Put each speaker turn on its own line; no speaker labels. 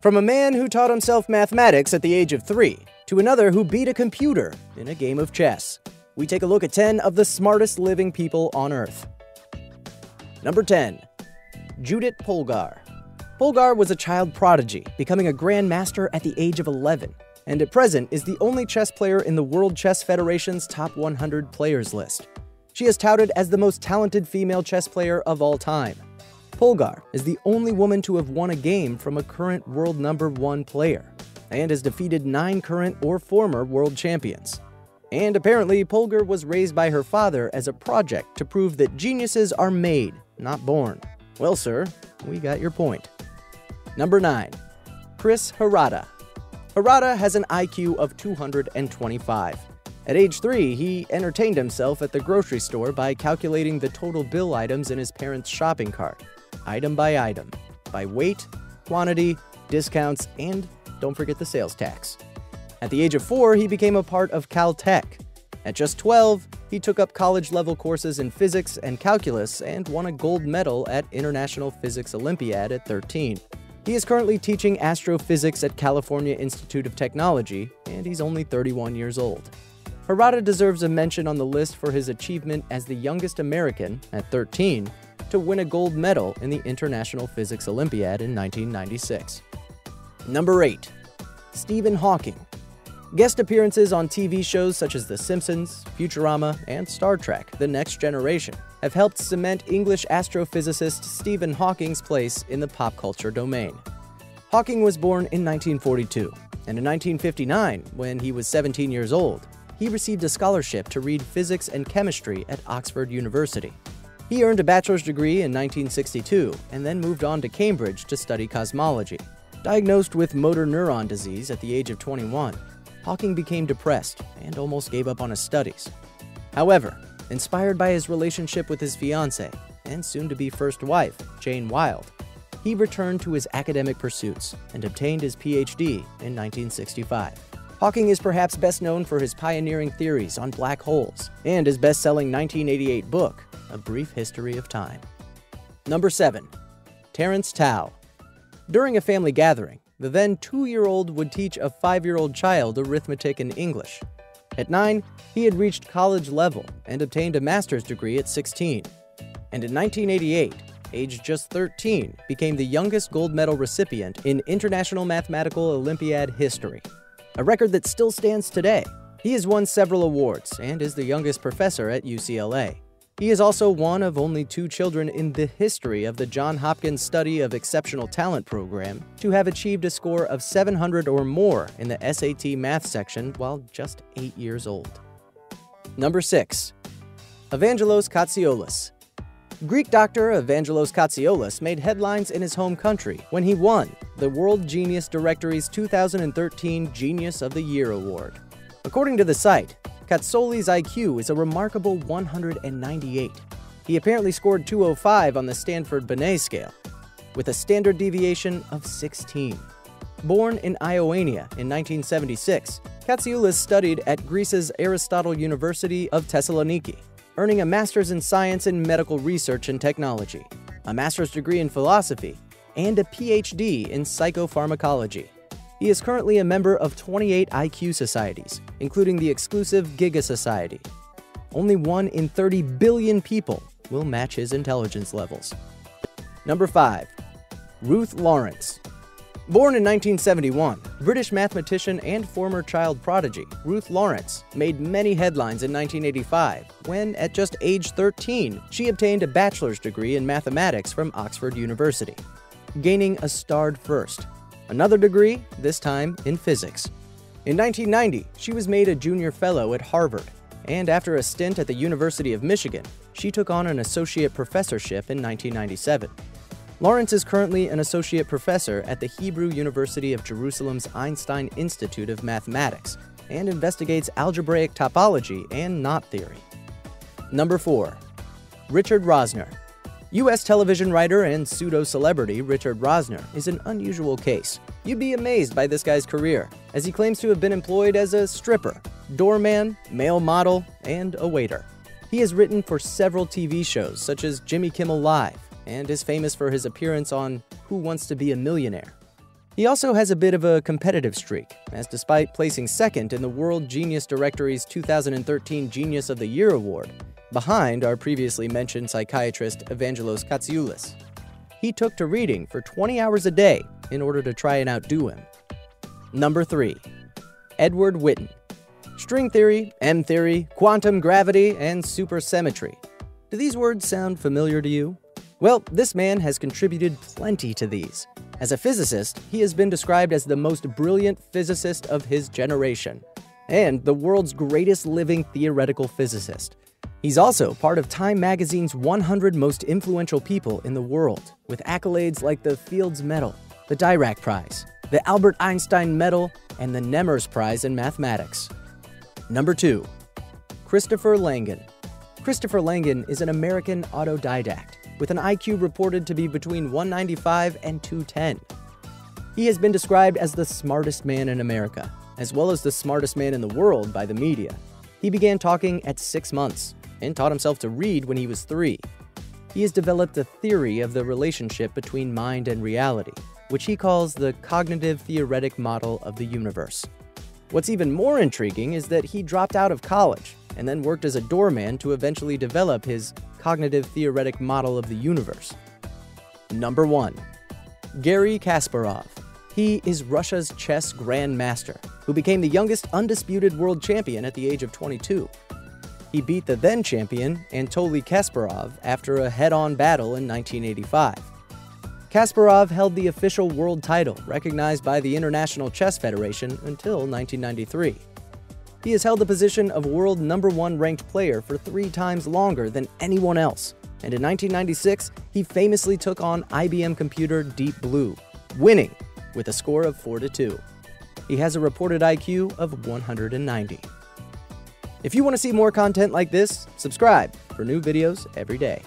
From a man who taught himself mathematics at the age of 3 to another who beat a computer in a game of chess, we take a look at 10 of the smartest living people on Earth. Number 10. Judith Polgar. Polgar was a child prodigy, becoming a grandmaster at the age of 11, and at present is the only chess player in the World Chess Federation's top 100 players list. She is touted as the most talented female chess player of all time. Polgar is the only woman to have won a game from a current world #1 player, and has defeated 9 current or former world champions. And apparently, Polgar was raised by her father as a project to prove that geniuses are made, not born. Well, sir, we got your point. Number 9. Chris Harada. Harada has an IQ of 225. At age 3, he entertained himself at the grocery store by calculating the total bill items in his parents' shopping cart, item by item, by weight, quantity, discounts, and don't forget the sales tax. At the age of 4, he became a part of Caltech. At just 12, he took up college-level courses in physics and calculus and won a gold medal at International Physics Olympiad at 13. He is currently teaching astrophysics at California Institute of Technology, and he's only 31 years old. Harada deserves a mention on the list for his achievement as the youngest American, at 13, to win a gold medal in the International Physics Olympiad in 1996. Number 8. Stephen Hawking. Guest appearances on TV shows such as The Simpsons, Futurama, and Star Trek: The Next Generation have helped cement English astrophysicist Stephen Hawking's place in the pop culture domain. Hawking was born in 1942, and in 1959, when he was 17 years old, he received a scholarship to read physics and chemistry at Oxford University. He earned a bachelor's degree in 1962 and then moved on to Cambridge to study cosmology. Diagnosed with motor neuron disease at the age of 21, Hawking became depressed and almost gave up on his studies. However, inspired by his relationship with his fiancée and soon-to-be first wife, Jane Wilde, he returned to his academic pursuits and obtained his PhD in 1965. Hawking is perhaps best known for his pioneering theories on black holes and his best-selling 1988 book, A Brief History of Time. Number 7. Terence Tao. During a family gathering, the then 2-year-old would teach a 5-year-old child arithmetic and English. At 9, he had reached college level and obtained a master's degree at 16. And in 1988, aged just 13, became the youngest gold medal recipient in International Mathematical Olympiad history, a record that still stands today. He has won several awards and is the youngest professor at UCLA. He is also one of only 2 children in the history of the Johns Hopkins Study of Exceptional Talent program to have achieved a score of 700 or more in the SAT math section while just 8 years old. Number 6. Evangelos Katsioulis. Greek doctor Evangelos Katsioulis made headlines in his home country when he won the World Genius Directory's 2013 Genius of the Year Award. According to the site, Katsioulis' IQ is a remarkable 198. He apparently scored 205 on the Stanford-Binet scale, with a standard deviation of 16. Born in Ioannina in 1976, Katsioulis studied at Greece's Aristotle University of Thessaloniki, earning a master's in science and medical research and technology, a master's degree in philosophy, and a PhD in psychopharmacology. He is currently a member of 28 IQ societies, including the exclusive Giga Society. Only 1 in 30 billion people will match his intelligence levels. Number 5. Ruth Lawrence. Born in 1971, British mathematician and former child prodigy Ruth Lawrence made many headlines in 1985 when, at just age 13, she obtained a bachelor's degree in mathematics from Oxford University, gaining a starred first. Another degree, this time in physics. In 1990, she was made a junior fellow at Harvard, and after a stint at the University of Michigan, she took on an associate professorship in 1997. Lawrence is currently an associate professor at the Hebrew University of Jerusalem's Einstein Institute of Mathematics and investigates algebraic topology and knot theory. Number 4. Richard Rosner. U.S. television writer and pseudo-celebrity Richard Rosner is an unusual case. You'd be amazed by this guy's career, as he claims to have been employed as a stripper, doorman, male model, and a waiter. He has written for several TV shows such as Jimmy Kimmel Live, and is famous for his appearance on Who Wants to Be a Millionaire. He also has a bit of a competitive streak, as despite placing second in the World Genius Directory's 2013 Genius of the Year award, behind our previously mentioned psychiatrist Evangelos Katsioulis, he took to reading for 20 hours a day in order to try and outdo him. Number 3. Edward Witten. String theory, M-theory, quantum gravity, and supersymmetry. Do these words sound familiar to you? Well, this man has contributed plenty to these. As a physicist, he has been described as the most brilliant physicist of his generation, and the world's greatest living theoretical physicist. He's also part of Time magazine's 100 most influential people in the world, with accolades like the Fields Medal, the Dirac Prize, the Albert Einstein Medal, and the Nemers Prize in Mathematics. Number 2. Christopher Langan. Christopher Langan is an American autodidact, with an IQ reported to be between 195 and 210. He has been described as the smartest man in America, as well as the smartest man in the world by the media. He began talking at 6 months, and taught himself to read when he was 3. He has developed a theory of the relationship between mind and reality, which he calls the cognitive theoretic model of the universe. What's even more intriguing is that he dropped out of college and then worked as a doorman to eventually develop his cognitive theoretic model of the universe. Number 1. Garry Kasparov. He is Russia's chess grandmaster, who became the youngest undisputed world champion at the age of 22. He beat the then-champion Anatoly Kasparov after a head-on battle in 1985. Kasparov held the official world title recognized by the International Chess Federation until 1993. He has held the position of world #1 ranked player for 3 times longer than anyone else, and in 1996, he famously took on IBM computer Deep Blue, winning with a score of 4-2. He has a reported IQ of 190. If you want to see more content like this, subscribe for new videos every day.